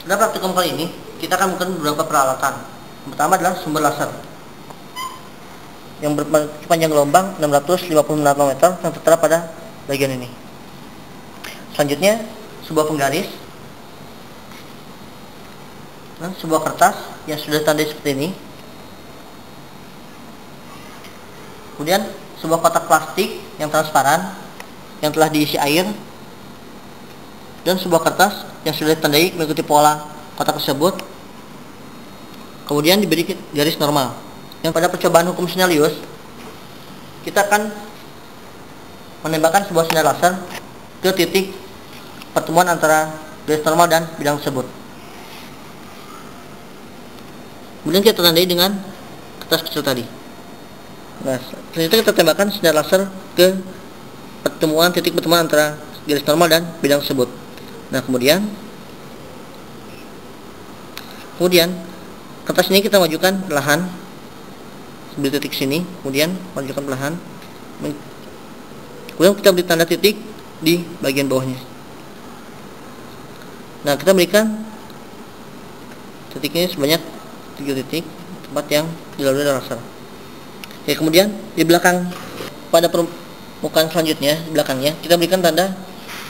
Pada praktikum kali ini, kita akan menggunakan beberapa peralatan. Yang pertama adalah sumber laser yang berpanjang gelombang 650 nanometer yang tertera pada bagian ini. Selanjutnya, sebuah penggaris dan sebuah kertas yang sudah ditandai seperti ini. Kemudian, sebuah kotak plastik yang transparan yang telah diisi air dan sebuah kertas yang sudah ditandai mengikuti pola kotak tersebut. Kemudian diberi garis normal. Yang pada percobaan hukum Snellius, kita akan menembakkan sebuah sinar laser ke titik pertemuan antara garis normal dan bidang tersebut. Kemudian kita tandai dengan kertas kecil tadi. Nah, selanjutnya kita tembakkan sinar laser ke titik pertemuan antara garis normal dan bidang tersebut. Nah, kemudian kertas ini kita majukan perlahan di titik sini, kemudian majukan perlahan, kemudian kita beri tanda titik di bagian bawahnya. Nah, kita berikan titik ini sebanyak 3 titik tempat yang dilalui laser. Oke, kemudian di belakang pada permukaan selanjutnya, di belakangnya kita berikan tanda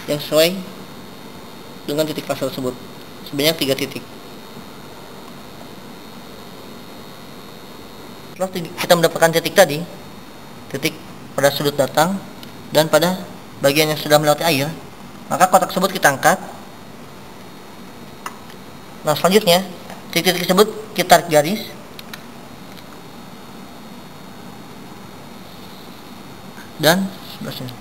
yang sesuai dengan titik laser tersebut sebanyak 3 titik. Setelah kita mendapatkan titik tadi, titik pada sudut datang dan pada bagian yang sudah melewati air, maka kotak tersebut kita angkat. Nah, selanjutnya titik-titik tersebut kita tarik garis dan sebelah sini.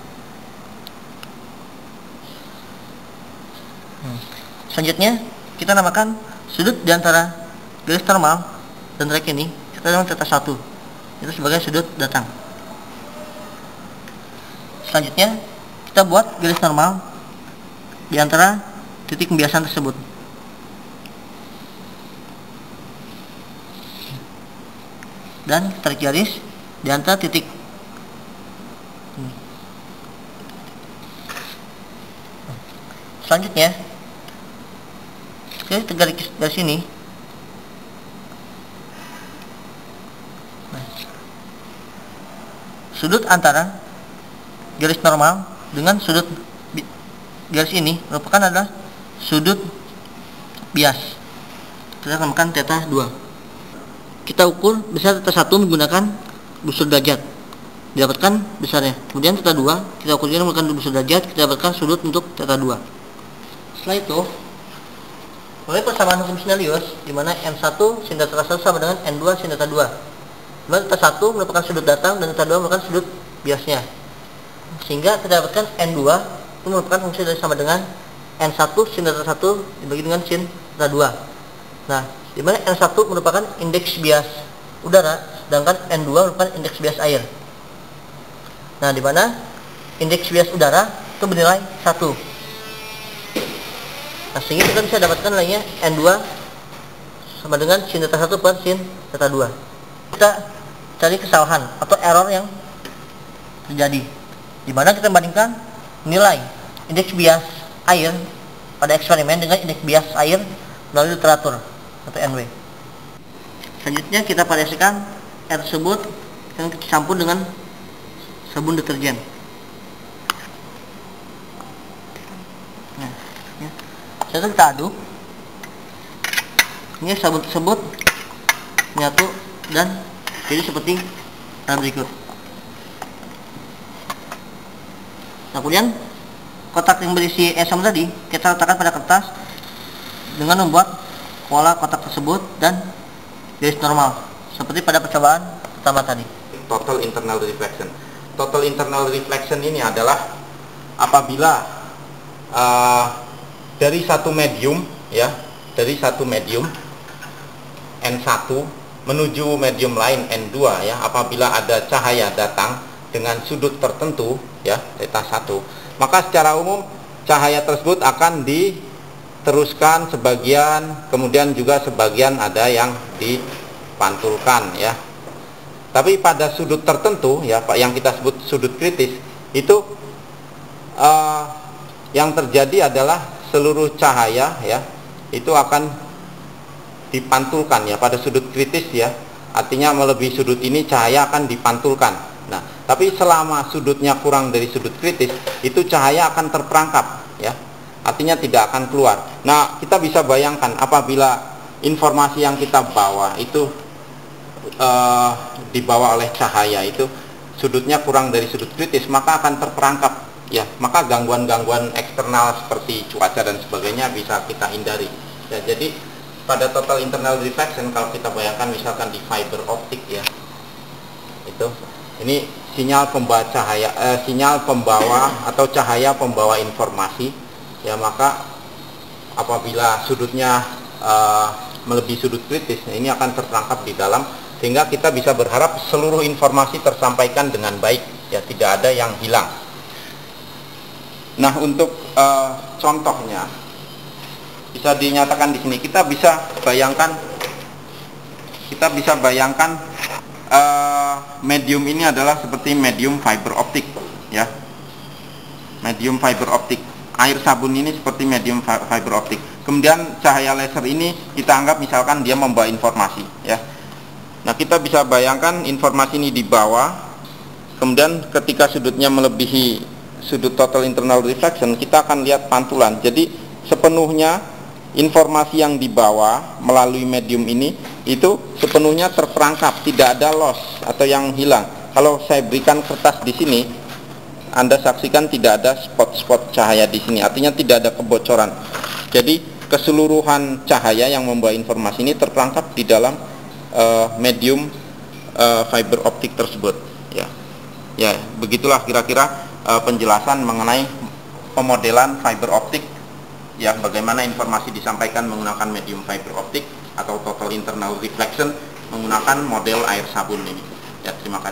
Selanjutnya kita namakan sudut di antara garis normal dan trek ini, kita namakan θ1 itu sebagai sudut datang. Selanjutnya kita buat garis normal di antara titik pembiasan tersebut. Dan tarik garis di antara titik ini. Selanjutnya kita tarik garis ini. Sudut antara garis normal dengan sudut garis ini merupakan adalah sudut bias. Kita namakan θ2. Kita ukur besar θ1 menggunakan busur derajat, didapatkan besarnya. Kemudian θ2 kita ukur menggunakan busur derajat, kita dapatkan sudut untuk θ2. Setelah itu, oleh persamaan hukum Snellius, di mana n1 sin θ1 sama dengan n2 sin θ2. Dimana θ1 merupakan sudut datang dan θ2 merupakan sudut biasnya, sehingga kita dapatkan n2 itu merupakan fungsi dari sama dengan n1 sin θ1 dibagi dengan sin θ2. Nah, dimana n1 merupakan indeks bias udara, sedangkan n2 merupakan indeks bias air. Nah, dimana indeks bias udara itu bernilai 1. Nah, sehingga kita bisa dapatkan nilainya n2 sama dengan sin θ1 per sin θ2. Kita cari kesalahan atau error yang terjadi, di mana kita bandingkan nilai indeks bias air pada eksperimen dengan indeks bias air melalui literatur atau NW. Selanjutnya kita variasikan air tersebut yang dicampur dengan sabun deterjen. Nah, setelah kita aduk, ini sabun tersebut menyatu dan jadi seperti berikut. Nah, kemudian kotak yang berisi air sabun tadi kita letakkan pada kertas dengan membuat pola kotak tersebut dan garis normal seperti pada percobaan pertama tadi. Total internal reflection. Total internal reflection ini adalah apabila dari satu medium N1 menuju medium lain N2 ya, apabila ada cahaya datang dengan sudut tertentu ya, θ1, maka secara umum cahaya tersebut akan diteruskan sebagian, kemudian juga sebagian ada yang dipantulkan ya. Tapi pada sudut tertentu ya, Pak, yang kita sebut sudut kritis, itu yang terjadi adalah seluruh cahaya ya itu akan dipantulkan ya pada sudut kritis ya. Artinya melebihi sudut ini cahaya akan dipantulkan. Nah, tapi selama sudutnya kurang dari sudut kritis, itu cahaya akan terperangkap ya. Artinya tidak akan keluar. Nah, kita bisa bayangkan apabila informasi yang kita bawa itu dibawa oleh cahaya itu sudutnya kurang dari sudut kritis, maka akan terperangkap ya. Maka gangguan-gangguan eksternal seperti cuaca dan sebagainya bisa kita hindari ya. Jadi pada total internal reflection, kalau kita bayangkan misalkan di fiber optik ya, itu ini sinyal pembawa cahaya, sinyal pembawa atau cahaya pembawa informasi ya. Maka apabila sudutnya melebihi sudut kritis, ini akan terperangkap di dalam, sehingga kita bisa berharap seluruh informasi tersampaikan dengan baik ya, tidak ada yang hilang. Nah, untuk contohnya bisa dinyatakan di sini. Kita bisa bayangkan medium ini adalah seperti medium fiber optik ya. Medium fiber optik. Air sabun ini seperti medium fiber optik. Kemudian cahaya laser ini kita anggap misalkan dia membawa informasi ya. Nah, kita bisa bayangkan informasi ini di bawah, kemudian ketika sudutnya melebihi sudut total internal reflection, kita akan lihat pantulan. Jadi sepenuhnya informasi yang dibawa melalui medium ini itu sepenuhnya terperangkap, tidak ada loss atau yang hilang. Kalau saya berikan kertas di sini, Anda saksikan tidak ada spot-spot cahaya di sini, artinya tidak ada kebocoran. Jadi keseluruhan cahaya yang membawa informasi ini terperangkap di dalam medium fiber optik tersebut ya. Begitulah kira-kira penjelasan mengenai pemodelan fiber optik ya, bagaimana informasi disampaikan menggunakan medium fiber optik atau total internal reflection menggunakan model air sabun ini ya. Terima kasih.